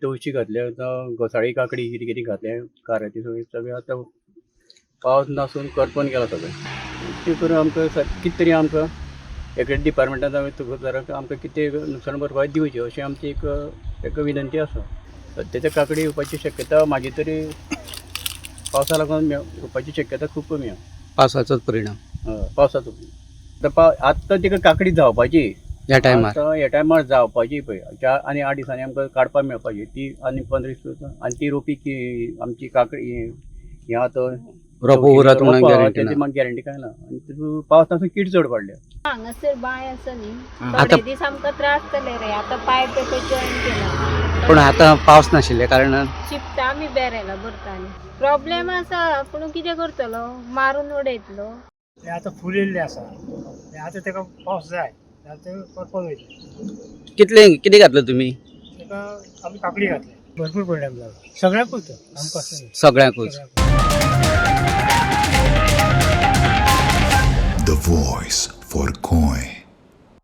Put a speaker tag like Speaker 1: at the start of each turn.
Speaker 1: तवशी घातल्या घोसाळी काकडी कितें कितें घातलें काराची सगळें आतां पावस नासून करपून गेला सगळें. ते करून आमकां कितें तरी आमकां एका डिपार्टमेंटान जाल्यार आमकां कितें नुकसाण भरपाय दिवची अशें आमची एक विनंती आसा. सद्याच्या काकडी येवपाची शक्यता म्हाजी तरी पावसा लागून येवपाची शक्यता खूब कमी आहा.
Speaker 2: पावसाचोच परिणाम
Speaker 1: पावसाचो आतां तिका काकडी जावपाची
Speaker 2: ह्या टायमार.
Speaker 1: ह्या टायमार जावपाची पळय 4 आनी 8 दिसांनी आमकां काडपाक मेळपाची ती आनी 15 दीस आनी ती रोपी आमची काकडी हें आतां
Speaker 2: रोपो उरत म्हणून गॅरंटी ना.
Speaker 1: म्हाका गॅरंटी काय ना. आनी पावस नासून कीड चड वाडल्या.
Speaker 3: हांगासर बाय आसा न्ही थोडे दीस आमकां त्रास जाले रे. आतां पायप जॉईन केला
Speaker 2: पण आता पावस नाशिल्ल्या कारणान
Speaker 3: शिपता आमी बेरेला भरताली. प्रॉब्लेम आसा पूण कितें करतलो मारून उडयतलो.
Speaker 4: ते आतां फूल येयल्लें आसा. आतां ताका पावस जाय आतां करपाक वयता.
Speaker 2: कितें घातलं तुमी?
Speaker 4: ताका आमी काकडी घातली. भरपूर परिणाम जाला सगळ्यांकूच आमकां
Speaker 2: सगळ्यांकूच.
Speaker 5: The voice for Coin.